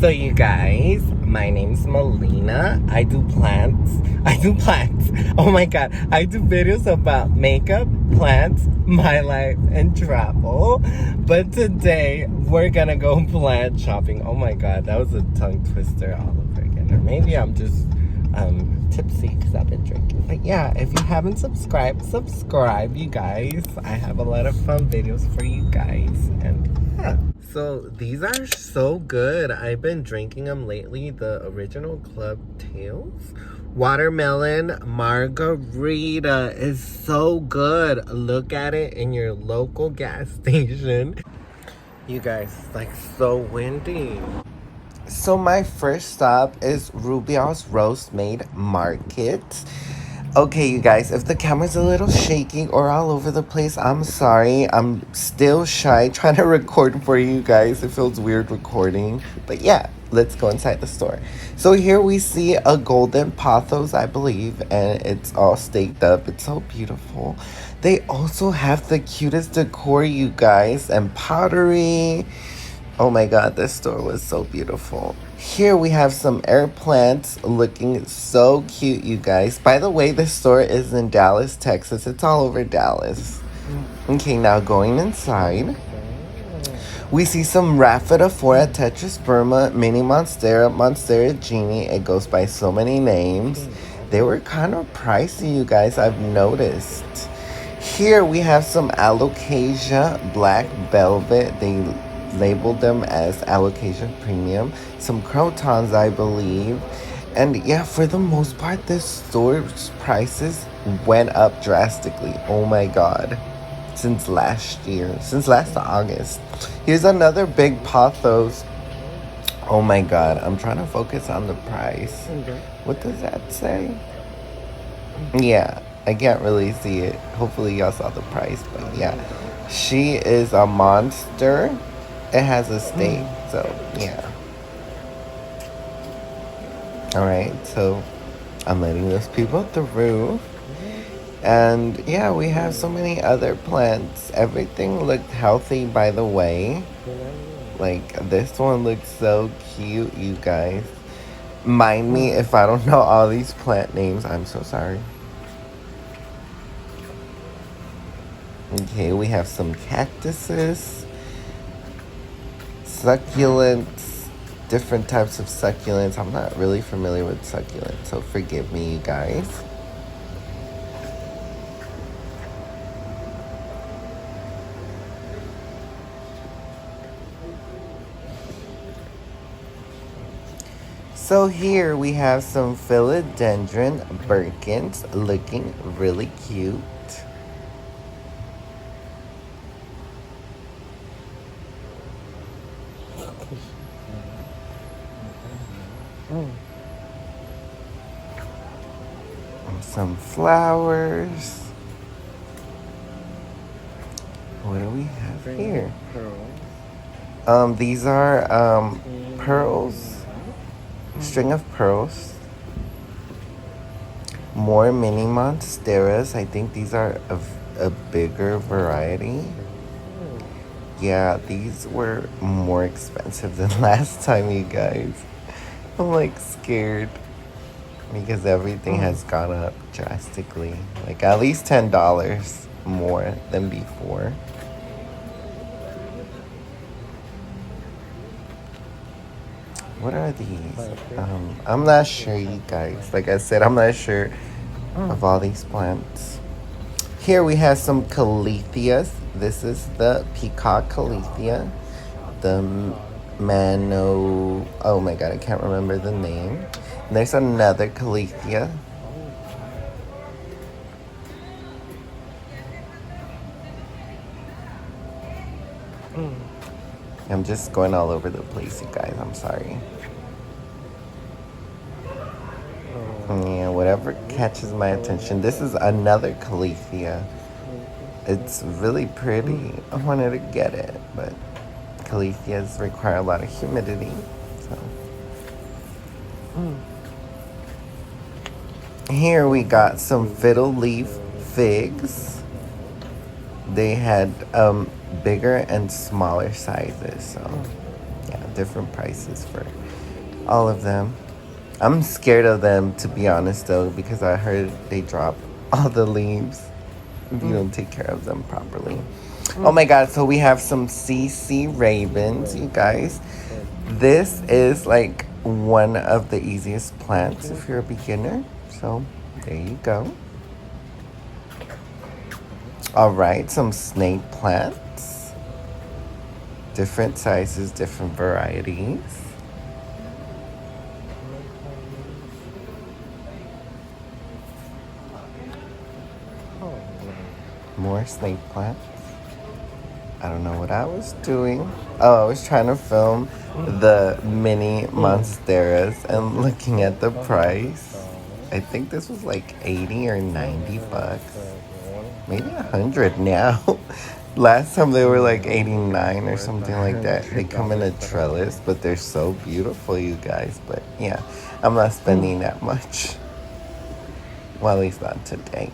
So you guys, my name's Melina. I do plants. Oh my god. I do videos about makeup, plants, my life, and travel. But today, we're gonna go plant shopping. Oh my god, that was a tongue twister all over again. Or maybe I'm just tipsy because I've been drinking. But yeah, if you haven't subscribed, subscribe, you guys. I have a lot of fun videos for you guys. And yeah. So these are so good. I've been drinking them lately. The original Club Tales watermelon margarita is so good. Look at it in your local gas station. You guys, it's like so windy. So my first stop is Rubios Roast Made Market. Okay, you guys, if the camera's a little shaky or all over the place, I'm sorry. I'm still shy trying to record for you guys. It feels weird recording. But yeah, let's go inside the store. So here we see a golden Pothos, I believe, and it's all staked up. It's so beautiful. They also have the cutest decor, you guys, and pottery. Oh my god, this store was so beautiful. Here we have some air plants looking so cute, you guys. By the way, this store is in Dallas, Texas. It's all over Dallas. Okay, now going inside. We see some Rhaphidophora, Tetrasperma, Mini Monstera, Monstera Genie. It goes by so many names. They were kind of pricey, you guys, I've noticed. Here we have some Alocasia Black Velvet. They labeled them as Alocasia Premium. Some Crotons, I believe. And yeah, for the most part, this store's prices went up drastically. Oh my god. Since last August. Here's another big Pothos. Oh my god, I'm trying to focus on the price. What does that say? Yeah, I can't really see it. Hopefully y'all saw the price, but yeah. She is a monster. It has a stake, so yeah. Alright, so I'm letting those people through. And yeah, we have so many other plants. Everything looked healthy, by the way. Like, this one looks so cute, you guys. Mind me if I don't know all these plant names. I'm so sorry. Okay, we have some cactuses. Succulents, different types of succulents. I'm not really familiar with succulents, so forgive me, you guys. So here we have some Philodendron Birkins looking really cute. Some flowers. What do we have here? These are pearls. String of pearls. More mini monsteras. I think these are a bigger variety. Yeah, these were more expensive than last time, you guys. I'm like scared because everything has gone up drastically. Like at least $10 more than before. What are these? I'm not sure, you guys. Like I said, I'm not sure of all these plants. Here we have some Caletheas. This is the Peacock Calethea. The oh my god, I can't remember the name. And there's another Calethea. I'm just going all over the place, you guys. I'm sorry. Yeah, whatever catches my attention. This is another Calethea. It's really pretty. I wanted to get it, but Caletheas require a lot of humidity. So. Here we got some fiddle leaf figs. They had bigger and smaller sizes, so yeah, different prices for All of them. I'm scared of them, to be honest, though, because I heard they drop all the leaves if you don't take care of them properly. Oh my god, so we have some CC Ravens, you guys. This is like one of the easiest plants if you're a beginner. So there you go. All right, some snake plants. Different sizes, different varieties. More snake plants. I don't know what I was doing. Oh, I was trying to film the mini Monsteras and looking at the price. I think this was like 80 or 90 bucks. Maybe 100 now. Last time they were like 89 or something like that. They come in a trellis, but they're so beautiful, you guys. But yeah, I'm not spending that much. Well, at least not today.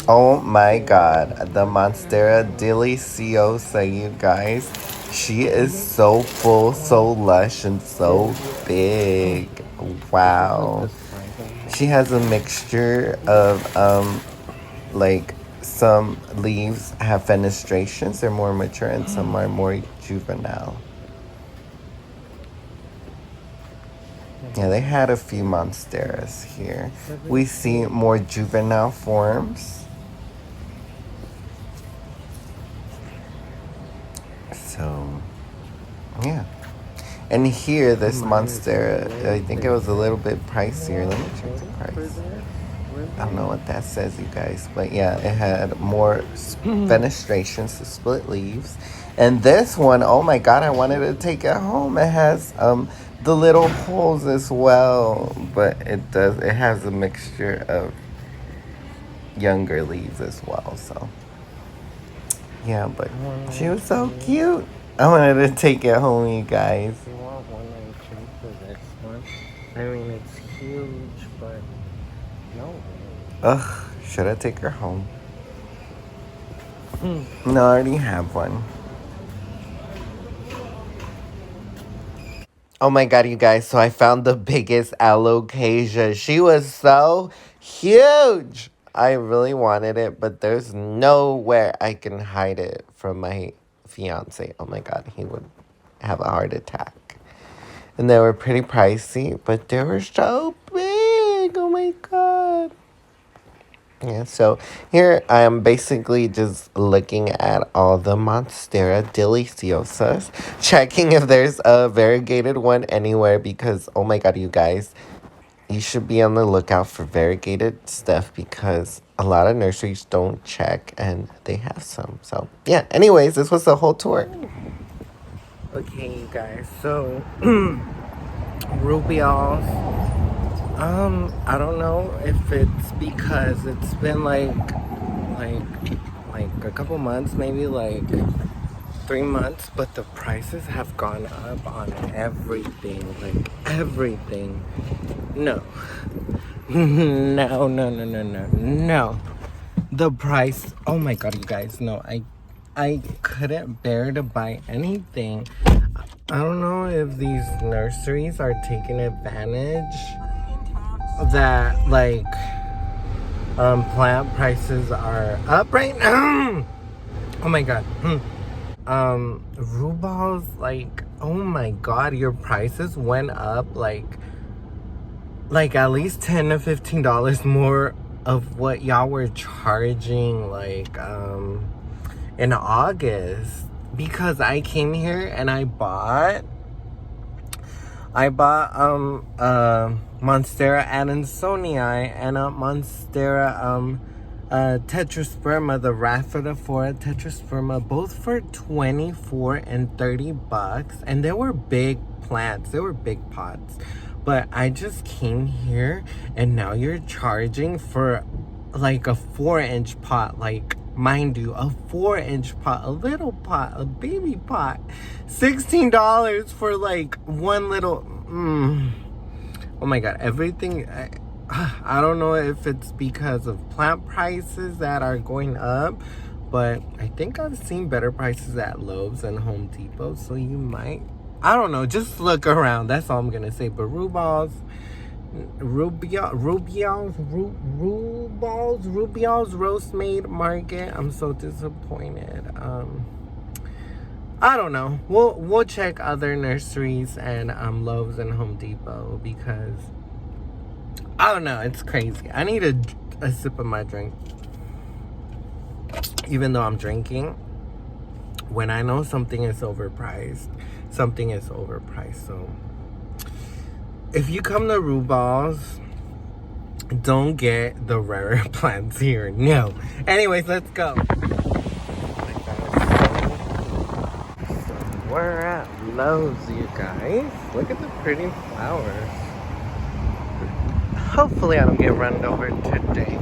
Oh my god, the Monstera Dilicio, you guys. She is so full, so lush, and so big. Wow. She has a mixture of, like, some leaves have fenestrations, they're more mature, and some are more juvenile. Yeah, they had a few Monsteras here. We see more juvenile forms. So, yeah. And here, this Monstera, I think it was a little bit pricier. Let me check the price. I don't know what that says, you guys. But yeah, it had more fenestrations, the split leaves. And this one, oh my god, I wanted to take it home. It has the little holes as well. But it has a mixture of younger leaves as well, so. Yeah, but she was so cute. I wanted to take it home, you guys. You want one and two for this one? I mean, it's huge, but no. Ugh, should I take her home? No, I already have one. Oh my god, you guys, so I found the biggest Alocasia. She was so huge. I really wanted it, but there's nowhere I can hide it from my fiance. Oh my god, he would have a heart attack. And they were pretty pricey, but they were so big. Oh my god. Yeah, so here I am basically just looking at all the Monstera Deliciosas, checking if there's a variegated one anywhere because, oh my god, you guys, you should be on the lookout for variegated stuff because a lot of nurseries don't check and they have some. So, yeah, anyways, this was the whole tour. Okay, you guys, so Rubios. I don't know if it's because it's been like a couple months, maybe like 3 months, but the prices have gone up on everything, like everything. No. No. The price, oh my god, you guys, no, I couldn't bear to buy anything. I don't know if these nurseries are taking advantage that like plant prices are up right now. Oh my god. Ruibals, like, oh my god, your prices went up like at least $10 to $15 more of what y'all were charging like in August, because I came here and I bought Monstera adansonii and a Monstera tetrasperma, the Rhaphidophora tetrasperma, both for 24 and 30 bucks, and they were big plants, they were big pots. But I just came here and now you're charging for like a 4-inch pot, like, mind you, a 4-inch pot, a little pot, a baby pot, $16 for like one little oh my god, everything. I don't know if it's because of plant prices that are going up, But I think I've seen better prices at Lowe's and Home Depot. So you might, I don't know, just look around. That's all I'm going to say. But Rubios roast made market. I'm so disappointed. I don't know. We'll check other nurseries and Lowe's and Home Depot because I don't know. It's crazy. I need a sip of my drink. Even though I'm drinking, when I know something is overpriced, something is overpriced. So if you come to Ruibals, don't get the rarer plants here. No. Anyways, let's go. We're at Lowe's, you guys. Look at the pretty flowers. Hopefully I don't get run over today.